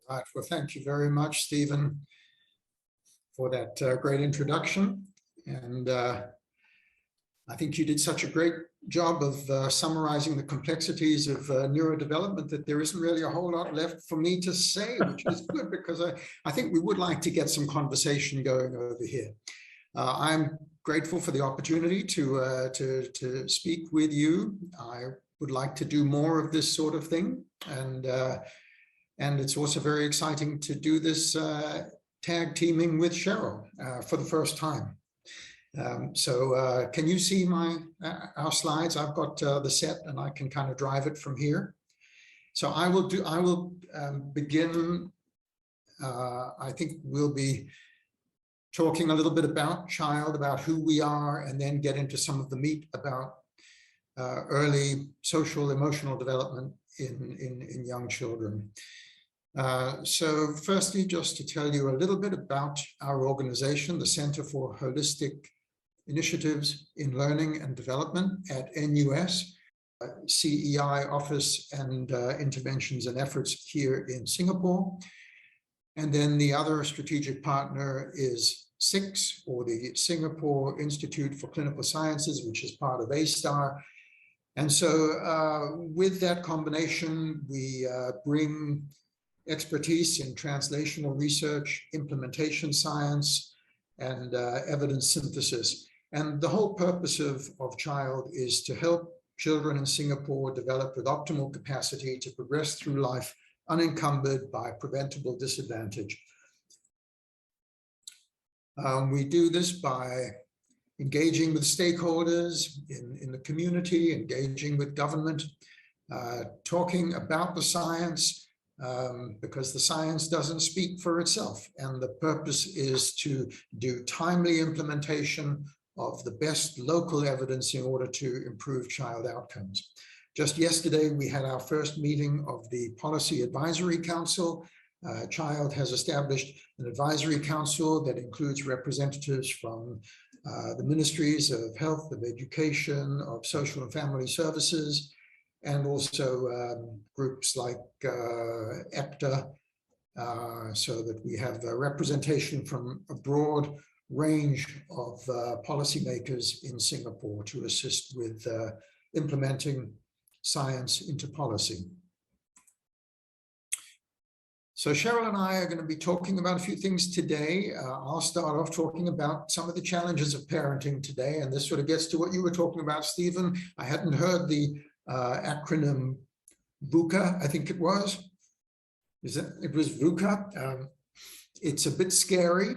Right. Well, thank you very much, Stephen, for that great introduction. And I think you did such a great job of summarizing the complexities of neurodevelopment that there isn't really a whole lot left for me to say, which is good because I think we would like to get some conversation going over here. I'm grateful for the opportunity to speak with you. I would like to do more of this sort of thing, and it's also very exciting to do this tag teaming with Cheryl for the first time. So can you see our slides? I've got the set and I can kind of drive it from here. So I will begin. I think we'll be talking a little bit about child, about who we are, and then get into some of the meat about early social emotional development in young children. So firstly, just to tell you a little bit about our organization, the Center for Holistic Initiatives in Learning and Development at NUS, CEI office and interventions and efforts here in Singapore. And then the other strategic partner is SIX, or the Singapore Institute for Clinical Sciences, which is part of A-STAR. And so with that combination, we bring expertise in translational research, implementation science, and evidence synthesis. And the whole purpose of Child is to help children in Singapore develop with optimal capacity to progress through life unencumbered by preventable disadvantage. We do this by engaging with stakeholders in the community, engaging with government, talking about the science, because the science doesn't speak for itself. And the purpose is to do timely implementation of the best local evidence in order to improve child outcomes. Just yesterday, we had our first meeting of the Policy Advisory Council. Child has established an advisory council that includes representatives from the ministries of health, of education, of social and family services, and also groups like EPTA, so that we have a representation from a broad range of policymakers in Singapore to assist with implementing science into policy. So Cheryl and I are going to be talking about a few things today. I'll start off talking about some of the challenges of parenting today, and this sort of gets to what you were talking about, Stephen. I hadn't heard the acronym VUCA, I think it was. It was VUCA. It's a bit scary.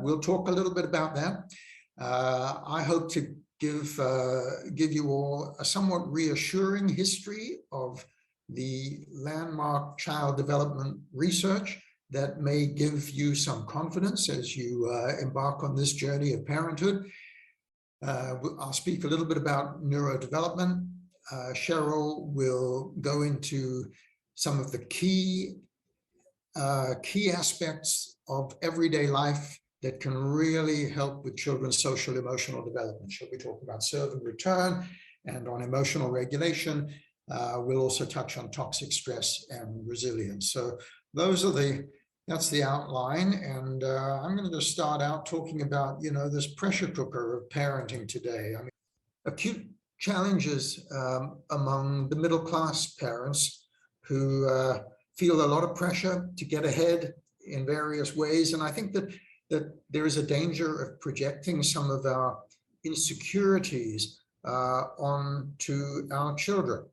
We'll talk a little bit about that. I hope to give you all a somewhat reassuring history of the landmark child development research that may give you some confidence as you embark on this journey of parenthood. I'll speak a little bit about neurodevelopment. Cheryl will go into some of the key aspects of everyday life that can really help with children's social emotional development. She'll be talking about serve and return and on emotional regulation. We'll also touch on toxic stress and resilience. So that's the outline. And I'm going to just start out talking about, this pressure cooker of parenting today. I mean, acute challenges among the middle class parents who feel a lot of pressure to get ahead in various ways. And I think that there is a danger of projecting some of our insecurities onto our children.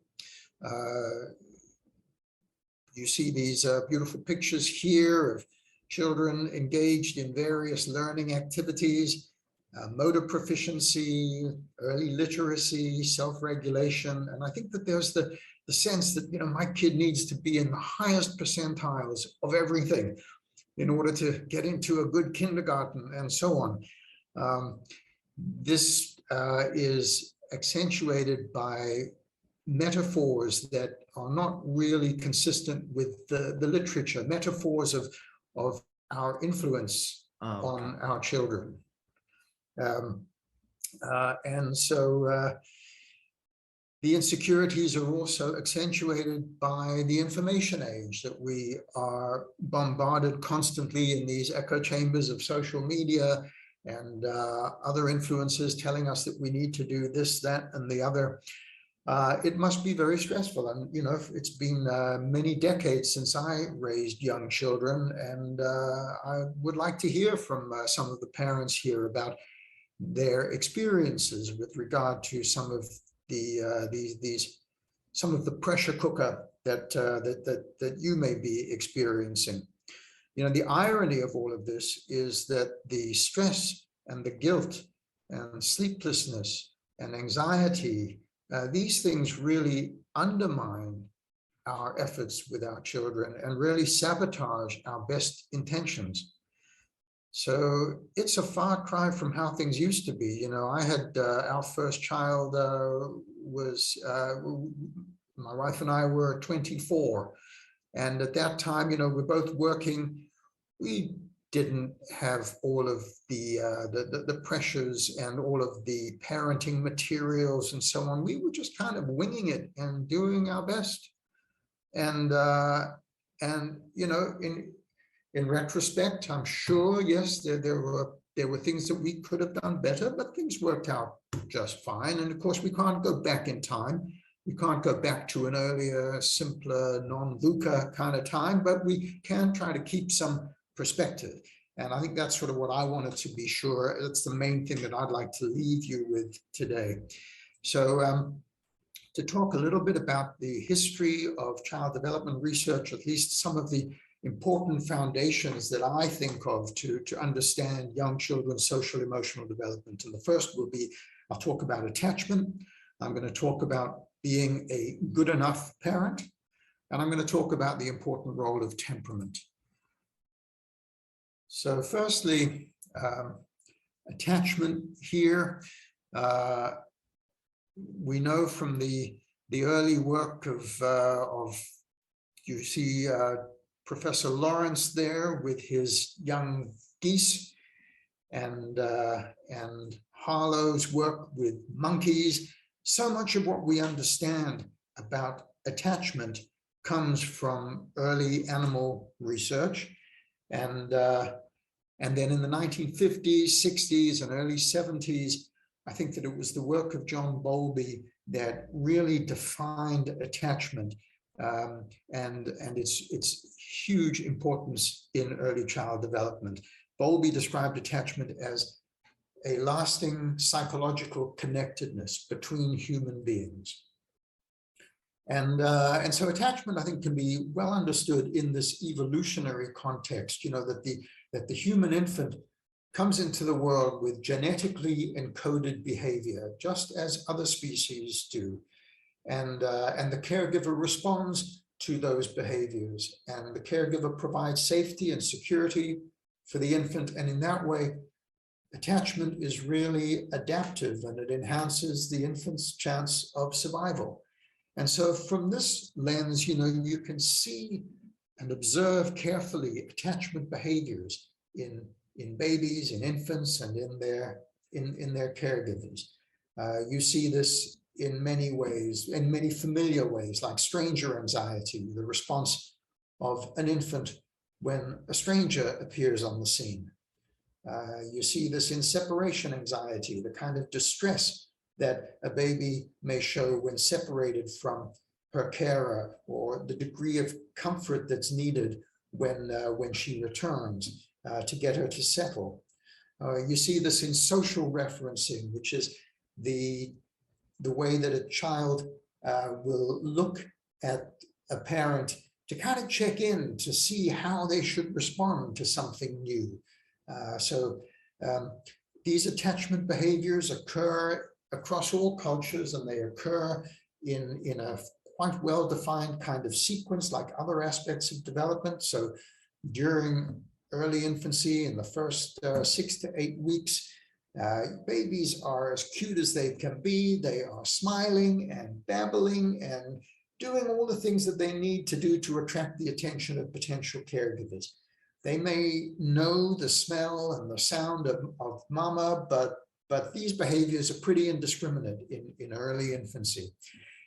You see these beautiful pictures here of children engaged in various learning activities, motor proficiency, early literacy, self-regulation. And I think that there's the sense that, my kid needs to be in the highest percentiles of everything in order to get into a good kindergarten and so on. This is accentuated by metaphors that are not really consistent with the literature, metaphors of our influence on our children. And so The insecurities are also accentuated by the information age, that we are bombarded constantly in these echo chambers of social media and other influences telling us that we need to do this, that, and the other. It must be very stressful. And, you know, it's been many decades since I raised young children, and I would like to hear from some of the parents here about their experiences with regard to some of the some of the pressure cooker that you may be experiencing. You know, the irony of all of this is that the stress and the guilt and sleeplessness and anxiety, these things really undermine our efforts with our children and really sabotage our best intentions. So it's a far cry from how things used to be. You know, I had our first child my wife and I were 24. And at that time, you know, we're both working. We didn't have all of the pressures and all of the parenting materials and so on. We were just kind of winging it and doing our best. And you know, in retrospect, I'm sure, yes, there were things that we could have done better, but things worked out just fine. And of course, we can't go back in time. We can't go back to an earlier, simpler, non-VUCA kind of time, but we can try to keep some perspective. And I think that's sort of what I wanted to be sure. It's the main thing that I'd like to leave you with today. So to talk a little bit about the history of child development research, at least some of the important foundations that I think of to understand young children's social emotional development. And the first will be, I'll talk about attachment. I'm going to talk about being a good enough parent. And I'm going to talk about the important role of temperament. So firstly, attachment here. We know from the early work of you see Professor Lawrence there with his young geese, and Harlow's work with monkeys. So much of what we understand about attachment comes from early animal research. And then in the 1950s, 60s, and early 70s, I think that it was the work of John Bowlby that really defined attachment and its huge importance in early child development. Bowlby described attachment as a lasting psychological connectedness between human beings. And so attachment, I think, can be well understood in this evolutionary context, you know, that the human infant comes into the world with genetically encoded behavior, just as other species do. And the caregiver responds to those behaviors, and the caregiver provides safety and security for the infant. And in that way, attachment is really adaptive, and it enhances the infant's chance of survival. And so from this lens, you know, you can see and observe carefully attachment behaviors in babies, in infants, and in their caregivers. You see this in many ways, in many familiar ways, like stranger anxiety, the response of an infant when a stranger appears on the scene. You see this in separation anxiety, the kind of distress that a baby may show when separated from her carer, or the degree of comfort that's needed when she returns to get her to settle. You see this in social referencing, which is the way that a child will look at a parent to kind of check in to see how they should respond to something new. So these attachment behaviors occur across all cultures, and they occur in a quite well-defined kind of sequence, like other aspects of development. So during early infancy, in the first 6 to 8 weeks, babies are as cute as they can be. They are smiling and babbling and doing all the things that they need to do to attract the attention of potential caregivers. They may know the smell and the sound of mama, but these behaviors are pretty indiscriminate in early infancy.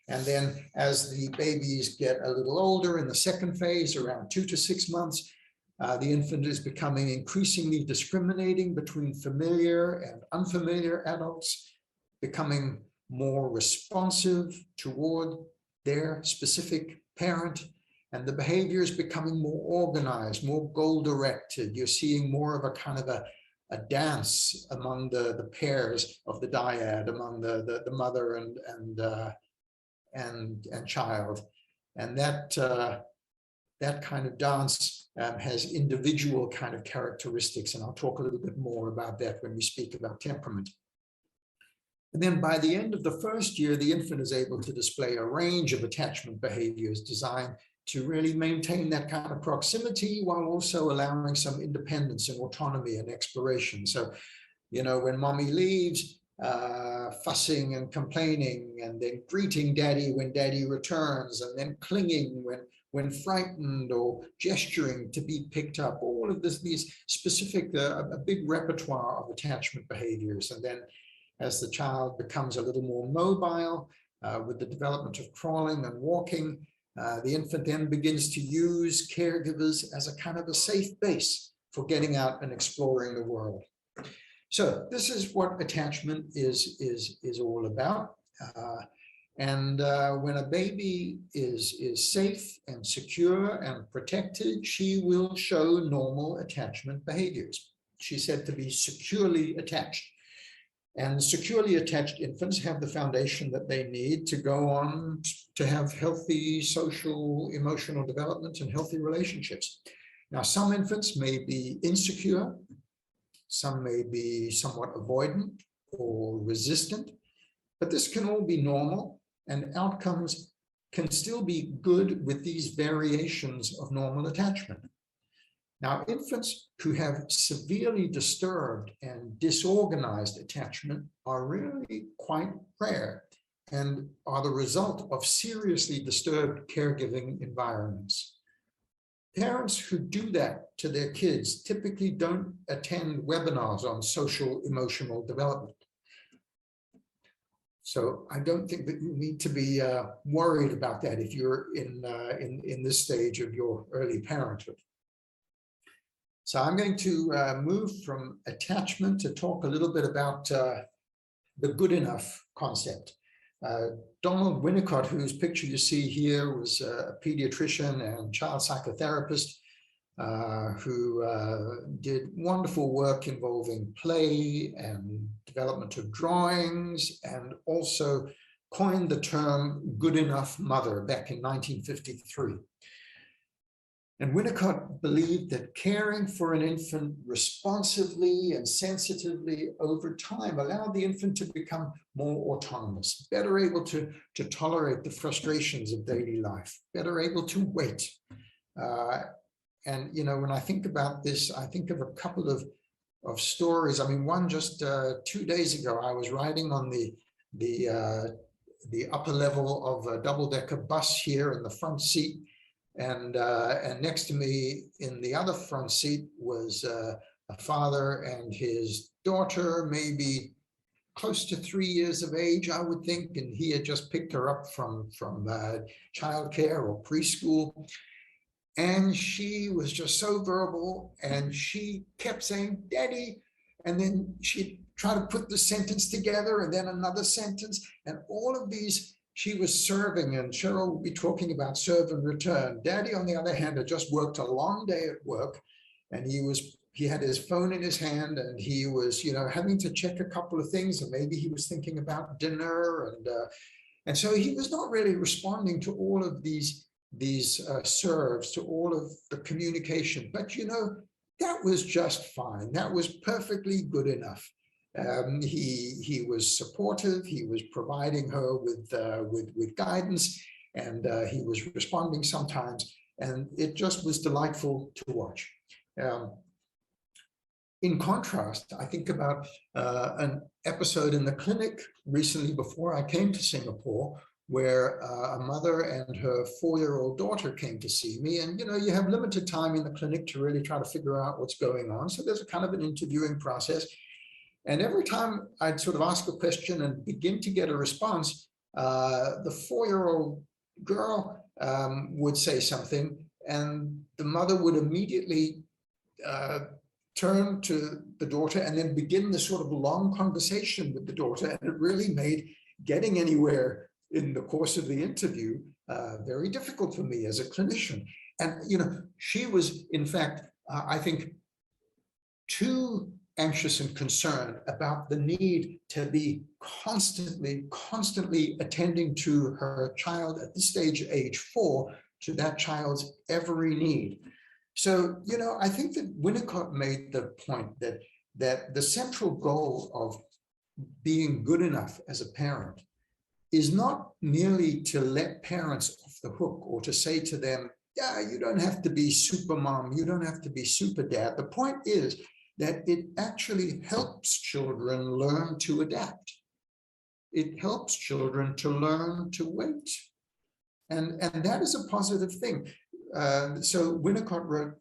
And then as the babies get a little older in the second phase, around 2 to 6 months, the infant is becoming increasingly discriminating between familiar and unfamiliar adults, becoming more responsive toward their specific parent, and the behavior is becoming more organized, more goal-directed. You're seeing more of a kind of a dance among the pairs of the dyad, among the mother and child. And that kind of dance has individual kind of characteristics, and I'll talk a little bit more about that when we speak about temperament. And then by the end of the first year, the infant is able to display a range of attachment behaviors designed to really maintain that kind of proximity while also allowing some independence and autonomy and exploration. So, you know, when mommy leaves, fussing and complaining, and then greeting daddy when daddy returns, and then clinging when frightened, or gesturing to be picked up, all of these specific, a big repertoire of attachment behaviors. And then as the child becomes a little more mobile with the development of crawling and walking, the infant then begins to use caregivers as a kind of a safe base for getting out and exploring the world. So this is what attachment is all about. When a baby is safe and secure and protected, she will show normal attachment behaviors. She's said to be securely attached. And securely attached infants have the foundation that they need to go on to have healthy social, emotional development and healthy relationships. Now, some infants may be insecure, some may be somewhat avoidant or resistant, but this can all be normal, and outcomes can still be good with these variations of normal attachment. Now, infants who have severely disturbed and disorganized attachment are really quite rare and are the result of seriously disturbed caregiving environments. Parents who do that to their kids typically don't attend webinars on social emotional development. So I don't think that you need to be worried about that if you're in this stage of your early parenthood. So I'm going to move from attachment to talk a little bit about the good enough concept. Donald Winnicott, whose picture you see here, was a pediatrician and child psychotherapist who did wonderful work involving play and development of drawings, and also coined the term good enough mother back in 1953. And Winnicott believed that caring for an infant responsively and sensitively over time allowed the infant to become more autonomous, better able to tolerate the frustrations of daily life, better able to wait. And, you know, when I think about this, I think of a couple of stories. I mean, one just 2 days ago, I was riding on the upper level of a double-decker bus here in the front seat. And next to me in the other front seat was a father and his daughter, maybe close to 3 years of age, I would think. And he had just picked her up from childcare or preschool. And she was just so verbal, and she kept saying, "Daddy," and then she'd try to put the sentence together and then another sentence, and all of these. She was serving, and Cheryl will be talking about serve and return. Daddy, on the other hand, had just worked a long day at work, and he had his phone in his hand, and he was, you know, having to check a couple of things, and maybe he was thinking about dinner, and so he was not really responding to all of these serves, to all of the communication. But you know, that was just fine. That was perfectly good enough. He was supportive. He was providing her with guidance, and he was responding sometimes, and it just was delightful to watch. In contrast, I think about an episode in the clinic recently before I came to Singapore, where a mother and her 4-year-old daughter came to see me. And, you know, you have limited time in the clinic to really try to figure out what's going on. So there's a kind of an interviewing process. And every time I'd sort of ask a question and begin to get a response, The 4-year-old girl would say something, and the mother would immediately turn to the daughter and then begin this sort of long conversation with the daughter. And it really made getting anywhere in the course of the interview very difficult for me as a clinician. And, you know, she was, in fact, I think, too anxious and concerned about the need to be constantly attending to her child at this stage, age 4, to that child's every need. So, you know, I think that Winnicott made the point that the central goal of being good enough as a parent is not merely to let parents off the hook or to say to them, yeah, you don't have to be super mom, you don't have to be super dad. The point is that it actually helps children learn to adapt. It helps children to learn to wait. And that is a positive thing. So Winnicott wrote,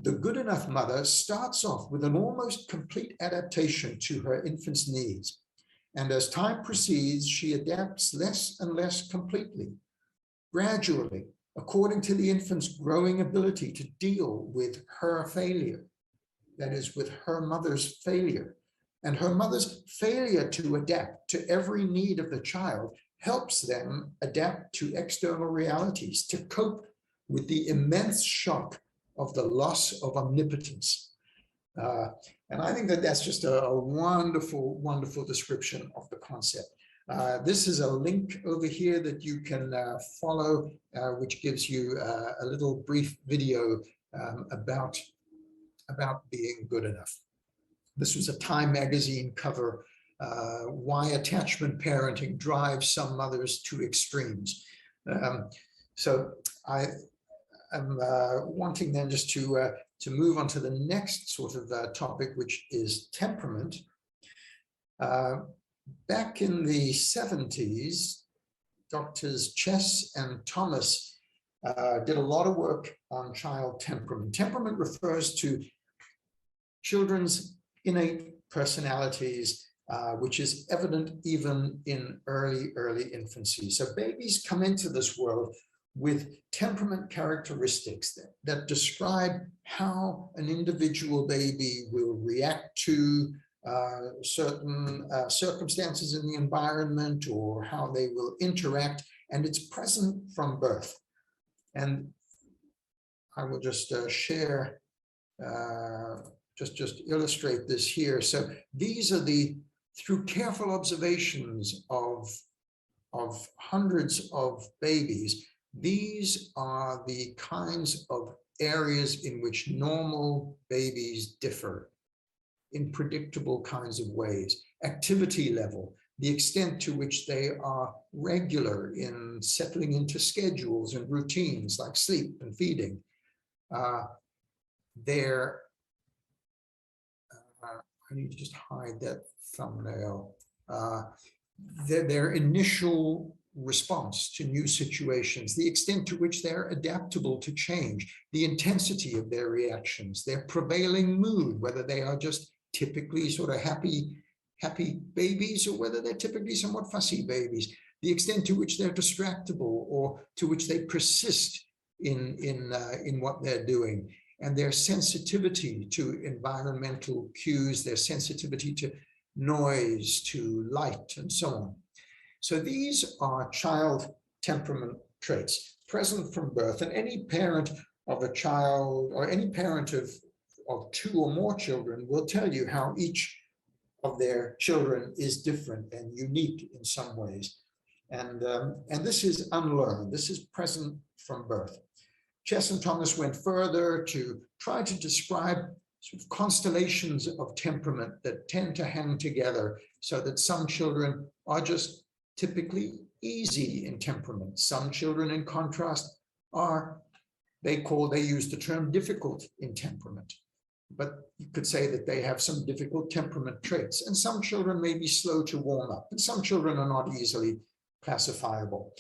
the good enough mother starts off with an almost complete adaptation to her infant's needs. And as time proceeds, she adapts less and less completely, gradually, according to the infant's growing ability to deal with her failure. That is, with her mother's failure. And her mother's failure to adapt to every need of the child helps them adapt to external realities, to cope with the immense shock of the loss of omnipotence. And I think that that's just a wonderful, wonderful description of the concept. This is a link over here that you can follow, which gives you a little brief video about being good enough. This was a Time magazine cover, why attachment parenting drives some mothers to extremes. So I am wanting then just to move on to the next sort of topic, which is temperament. Back in the 70s, Doctors Chess and Thomas did a lot of work on child temperament. Temperament refers to children's innate personalities, which is evident even in early infancy. So babies come into this world with temperament characteristics that describe how an individual baby will react to certain circumstances in the environment, or how they will interact, and it's present from birth. And I will just share, just illustrate this here. So these are through careful observations of hundreds of babies, these are the kinds of areas in which normal babies differ in predictable kinds of ways. Activity level, the extent to which they are regular in settling into schedules and routines like sleep and feeding. I need to just hide that thumbnail. Their initial response to new situations, the extent to which they're adaptable to change, the intensity of their reactions, their prevailing mood, whether they are just typically sort of happy babies or whether they're typically somewhat fussy babies, the extent to which they're distractible or to which they persist in what they're doing, and their sensitivity to environmental cues, their sensitivity to noise, to light, and so on. So these are child temperament traits present from birth, and any parent of a child or any parent of 2 or more children will tell you how each of their children is different and unique in some ways. And this is unlearned. This is present from birth. Chess and Thomas went further to try to describe sort of constellations of temperament that tend to hang together, so that some children are just typically easy in temperament. Some children, in contrast, are, they use the term difficult in temperament. But you could say that they have some difficult temperament traits. And some children may be slow to warm up, and some children are not easily classifiable.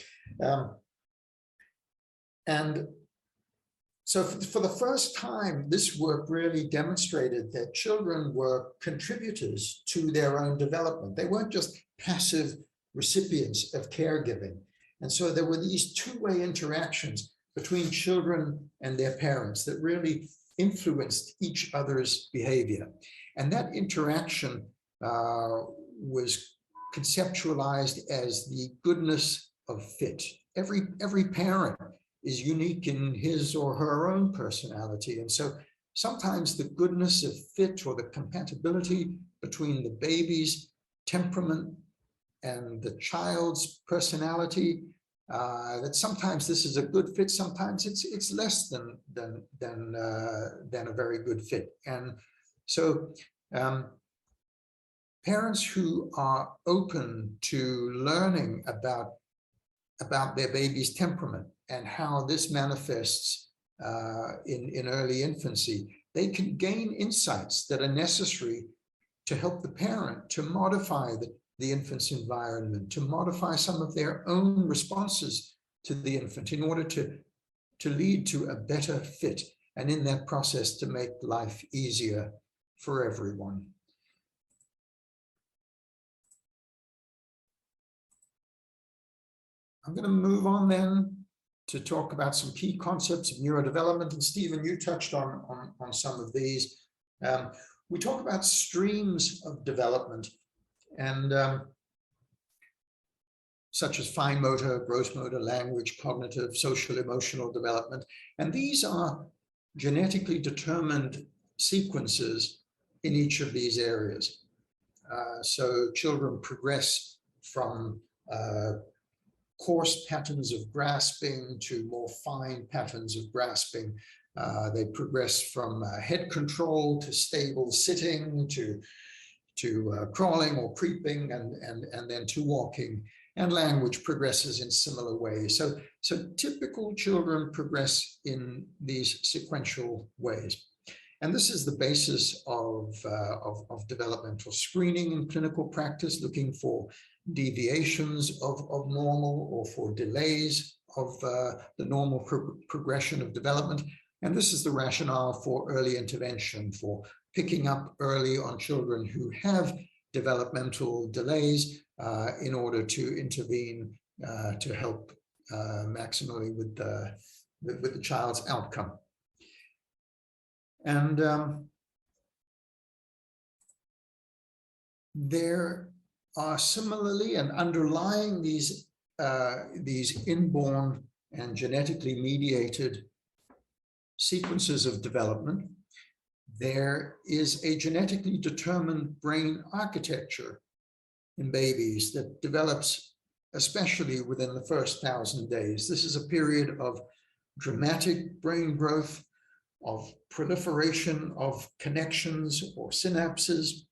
And so for the first time, this work really demonstrated that children were contributors to their own development. They weren't just passive recipients of caregiving. And so there were these two-way interactions between children and their parents that really influenced each other's behavior. And that interaction was conceptualized as the goodness of fit. Every parent is unique in his or her own personality. And so sometimes the goodness of fit or the compatibility between the baby's temperament and the child's personality, that sometimes this is a good fit, sometimes it's less than a very good fit. And so parents who are open to learning about their baby's temperament and how this manifests in early infancy, they can gain insights that are necessary to help the parent to modify the infant's environment, to modify some of their own responses to the infant in order to lead to a better fit, and in that process to make life easier for everyone. I'm going to move on then to talk about some key concepts of neurodevelopment. And Stephen, you touched on some of these. We talk about streams of development, and such as fine motor, gross motor, language, cognitive, social, emotional development. And these are genetically determined sequences in each of these areas. So children progress from coarse patterns of grasping to more fine patterns of grasping. They progress from head control to stable sitting to crawling or creeping, and then to walking. And language progresses in similar ways. So typical children progress in these sequential ways. And this is the basis of developmental screening in clinical practice, looking for deviations of normal or for delays of the normal progression of development. And this is the rationale for early intervention, for picking up early on children who have developmental delays in order to intervene to help maximally with the child's outcome. And there are similarly, and underlying these inborn and genetically mediated sequences of development, there is a genetically determined brain architecture in babies that develops especially within the first 1,000 days. This is a period of dramatic brain growth, of proliferation of connections or synapses,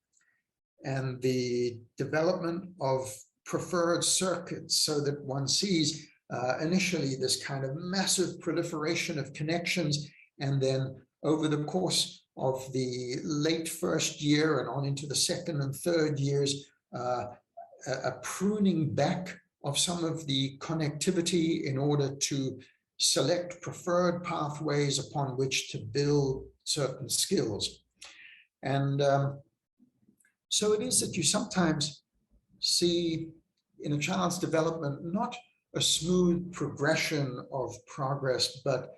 and the development of preferred circuits, so that one sees initially this kind of massive proliferation of connections, and then over the course of the late first year and on into the second and third years, a pruning back of some of the connectivity in order to select preferred pathways upon which to build certain skills. And so it is that you sometimes see in a child's development not a smooth progression of progress, but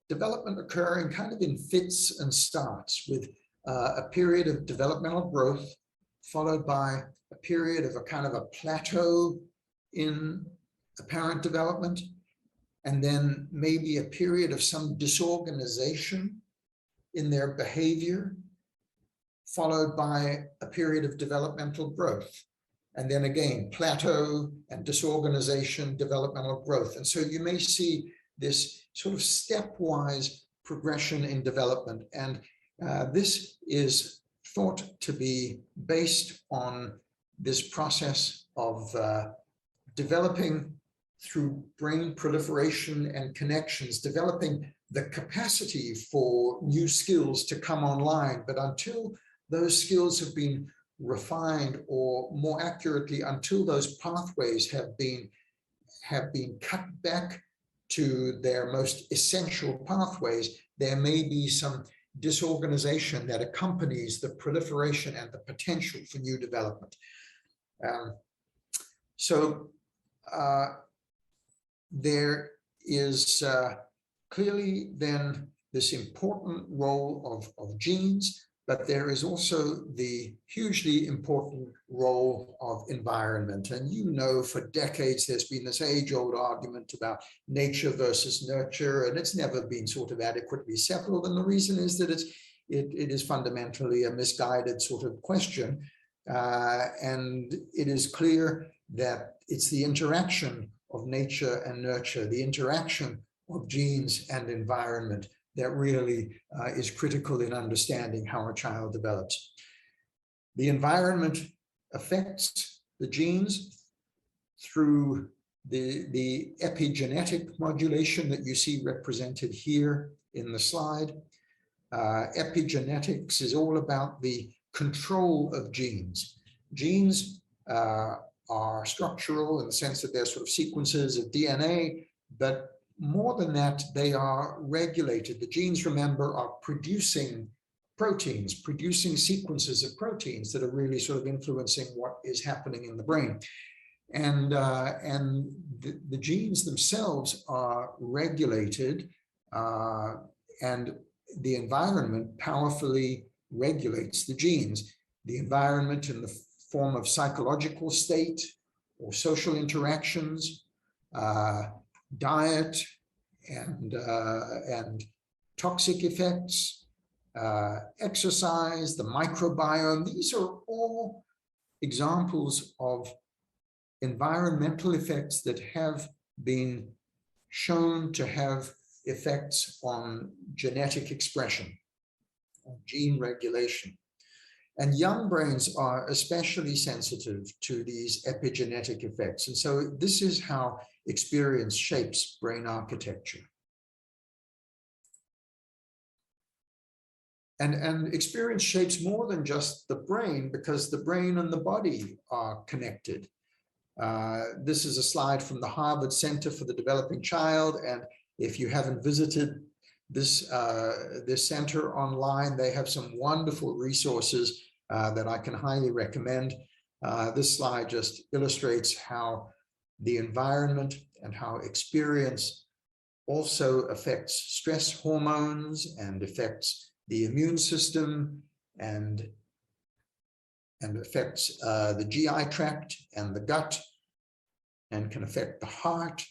development occurring kind of in fits and starts, with a period of developmental growth followed by a period of a kind of a plateau in apparent development, and then maybe a period of some disorganization in their behavior, followed by a period of developmental growth. And then again, plateau and disorganization, developmental growth. And so you may see this sort of stepwise progression in development. And this is thought to be based on this process of developing through brain proliferation and connections, developing the capacity for new skills to come online. But until those skills have been refined, or more accurately, until those pathways have been cut back to their most essential pathways, there may be some disorganization that accompanies the proliferation and the potential for new development. So there is clearly then this important role of genes, but there is also the hugely important role of environment. And you know, for decades, there's been this age-old argument about nature versus nurture, and it's never been sort of adequately settled. And the reason is that it is fundamentally a misguided sort of question. And it is clear that it's the interaction of nature and nurture, the interaction of genes and environment that really is critical in understanding how a child develops. The environment affects the genes through the epigenetic modulation that you see represented here in the slide. Epigenetics is all about the control of genes. Genes are structural in the sense that they're sort of sequences of DNA, but more than that, they are regulated. The genes, remember, are producing proteins, producing sequences of proteins that are really sort of influencing what is happening in the brain. And the genes themselves are regulated, and the environment powerfully regulates the genes. The environment in the form of psychological state or social interactions, diet and toxic effects, exercise, the microbiome. These are all examples of environmental effects that have been shown to have effects on genetic expression, on gene regulation. And young brains are especially sensitive to these epigenetic effects. And so this is how experience shapes brain architecture. And experience shapes more than just the brain, because the brain and the body are connected. This is a slide from the Harvard Center for the Developing Child. And if you haven't visited this center online, they have some wonderful resources that I can highly recommend. This slide just illustrates how the environment and how experience also affects stress hormones and affects the immune system and affects the GI tract and the gut, and can affect the heart.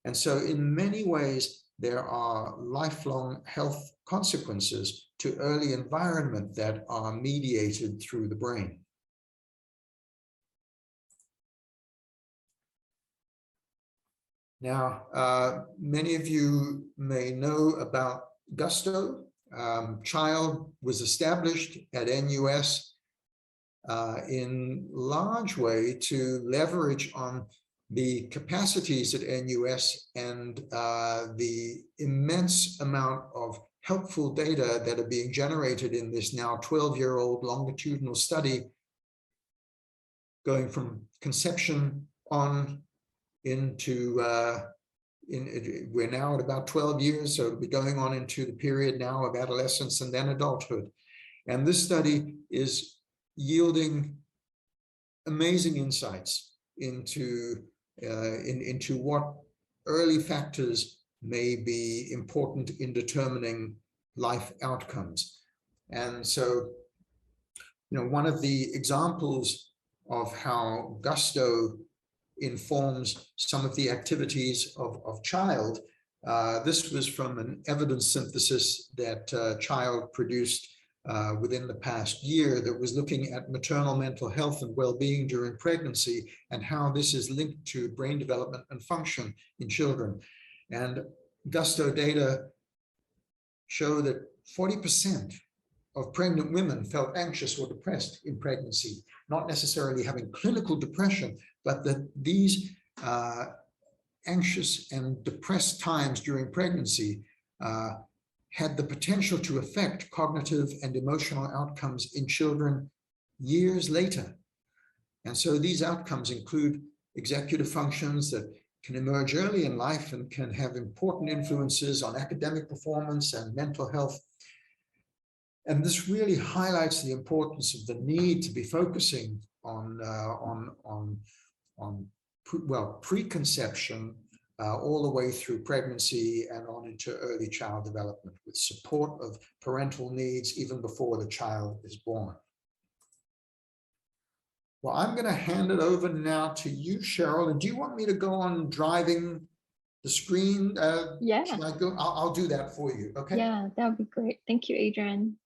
And so in many ways, there are lifelong health consequences to early environment that are mediated through the brain. Now, many of you may know about Gusto. Child was established at NUS in large way to leverage on the capacities at NUS and the immense amount of helpful data that are being generated in this now 12-year-old longitudinal study, going from conception on into, we're now at about 12 years, so it'll be going on into the period now of adolescence and then adulthood. And this study is yielding amazing insights into what early factors may be important in determining life outcomes. And so, one of the examples of how Gusto informs some of the activities of Child, this was from an evidence synthesis that Child produced within the past year that was looking at maternal mental health and well-being during pregnancy and how this is linked to brain development and function in children. And Gusto data show that 40% of pregnant women felt anxious or depressed in pregnancy, not necessarily having clinical depression, but that these anxious and depressed times during pregnancy had the potential to affect cognitive and emotional outcomes in children years later. And so these outcomes include executive functions that can emerge early in life and can have important influences on academic performance and mental health. And this really highlights the importance of the need to be focusing on preconception all the way through pregnancy and on into early child development, with support of parental needs even before the child is born. Well, I'm going to hand it over now to you, Cheryl. And do you want me to go on driving the screen? Yeah. Should I go? I'll do that for you. Okay. Yeah, that would be great. Thank you, Adrian.